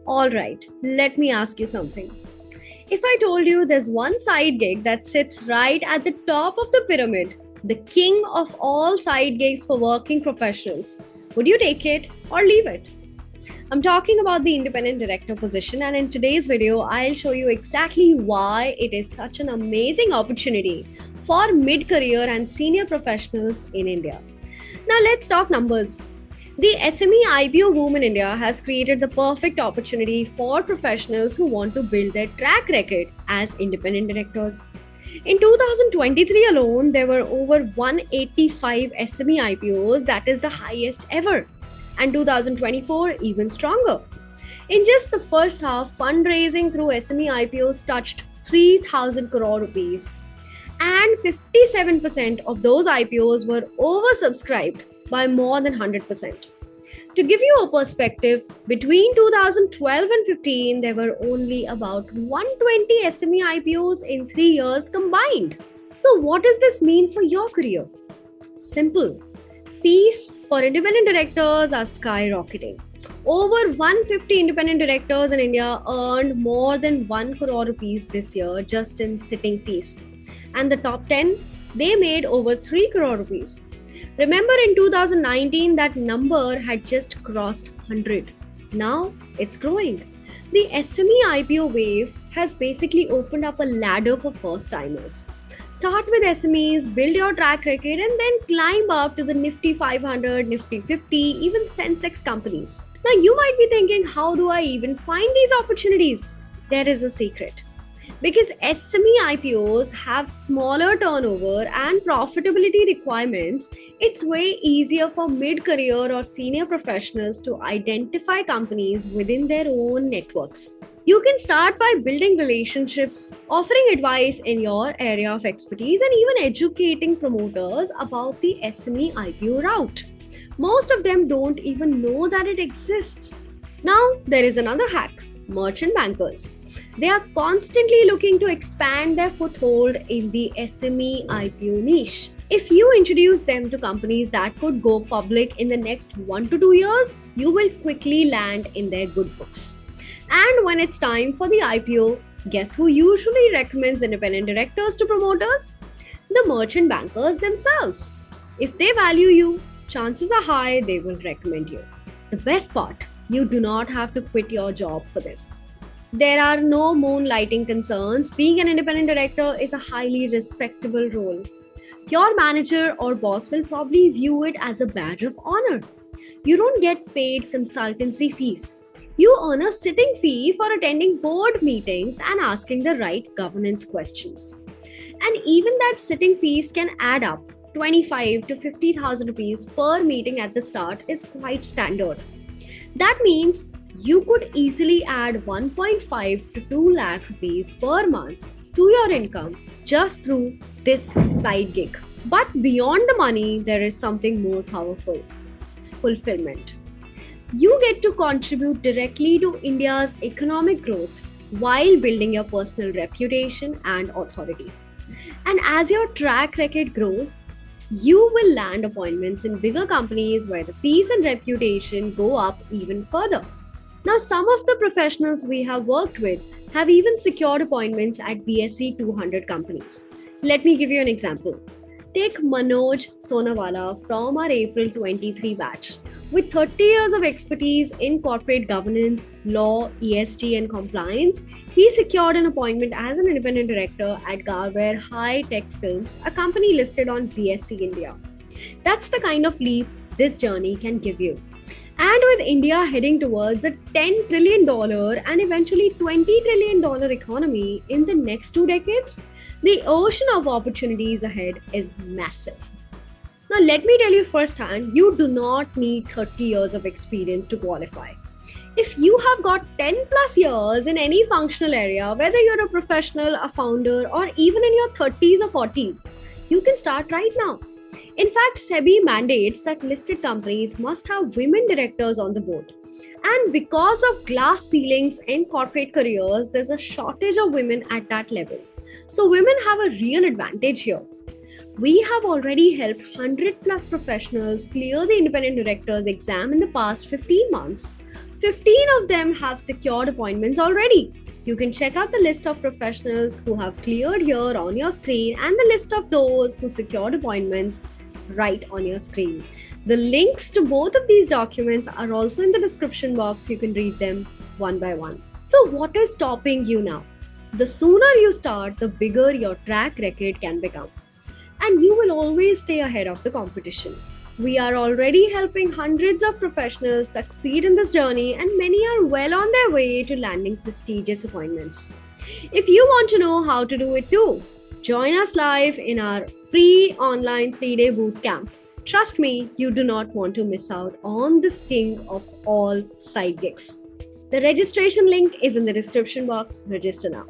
Alright, let me ask you something. If I told you there's one side gig that sits right at the top of the pyramid, the king of all side gigs for working professionals, would you take it or leave it? I'm talking about the independent director position, and in today's video, I'll show you exactly why it is such an amazing opportunity for mid career and senior professionals in India. Now, let's talk numbers. The SME IPO boom in India has created the perfect opportunity for professionals who want to build their track record as independent directors. In 2023 alone, there were over 185 SME IPOs, that is the highest ever, and 2024 even stronger. In just the first half, fundraising through SME IPOs touched 3,000 crore rupees, and 57% of those IPOs were oversubscribed by more than 100%. To give you a perspective, between 2012 and 15, there were only about 120 SME IPOs in 3 years combined. So, what does this mean for your career? Simple. Fees for independent directors are skyrocketing. Over 150 independent directors in India earned more than 1 crore rupees this year just in sitting fees. And the top 10, they made over 3 crore rupees. Remember in 2019 that number had just crossed 100. Now it's growing. The SME IPO wave has basically opened up a ladder for first timers. Start with SMEs, build your track record, and then climb up to the Nifty 500, Nifty 50, even Sensex companies. Now you might be thinking, how do I even find these opportunities? There is a secret. Because SME IPOs have smaller turnover and profitability requirements, it's way easier for mid career or senior professionals to identify companies within their own networks. You can start by building relationships, offering advice in your area of expertise, and even educating promoters about the SME IPO route. Most of them don't even know that it exists. Now, there is another hack: merchant bankers. They are constantly looking to expand their foothold in the SME IPO niche. If you introduce them to companies that could go public in the next 1 to 2 years, you will quickly land in their good books. And when it's time for the IPO, guess who usually recommends independent directors to promoters? The merchant bankers themselves. If they value you, chances are high they will recommend you. The best part, you do not have to quit your job for this. There are no moonlighting concerns. Being an independent director is a highly respectable role. Your manager or boss will probably view it as a badge of honor. You don't get paid consultancy fees. You earn a sitting fee for attending board meetings and asking the right governance questions. And even that sitting fees can add up. 25 to 50,000 rupees per meeting at the start is quite standard. That means you could easily add 1.5 to 2 lakh rupees per month to your income just through this side gig. But beyond the money, there is something more powerful: fulfillment. You get to contribute directly to India's economic growth while building your personal reputation and authority. And as your track record grows, you will land appointments in bigger companies where the fees and reputation go up even further. Now, some of the professionals we have worked with have even secured appointments at BSE 200 companies. Let me give you an example. Take Manoj Sonawala from our April 23 batch. With 30 years of expertise in corporate governance, law, ESG, and compliance, he secured an appointment as an independent director at Garware High Tech Films, a company listed on BSE India. That's the kind of leap this journey can give you. And with India heading towards a $10 trillion and eventually $20 trillion economy in the next 2 decades, the ocean of opportunities ahead is massive. Now, let me tell you firsthand, you do not need 30 years of experience to qualify. If you have got 10 plus years in any functional area, whether you're a professional, a founder, or even in your 30s or 40s, you can start right now. In fact, SEBI mandates that listed companies must have women directors on the board. And because of glass ceilings in corporate careers, there's a shortage of women at that level. So women have a real advantage here. We have already helped 100 plus professionals clear the independent directors exam in the past 15 months. 15 of them have secured appointments already. You can check out the list of professionals who have cleared here on your screen and the list of those who secured appointments right on your screen. The links to both of these documents are also in the description box. You can read them one by one. So, what is stopping you now? The sooner you start, the bigger your track record can become. And you will always stay ahead of the competition. We are already helping hundreds of professionals succeed in this journey, and many are well on their way to landing prestigious appointments. If you want to know how to do it too, join us live in our free online 3-day boot camp. Trust me, you do not want to miss out on this king of all side gigs. The registration link is in the description box. Register now.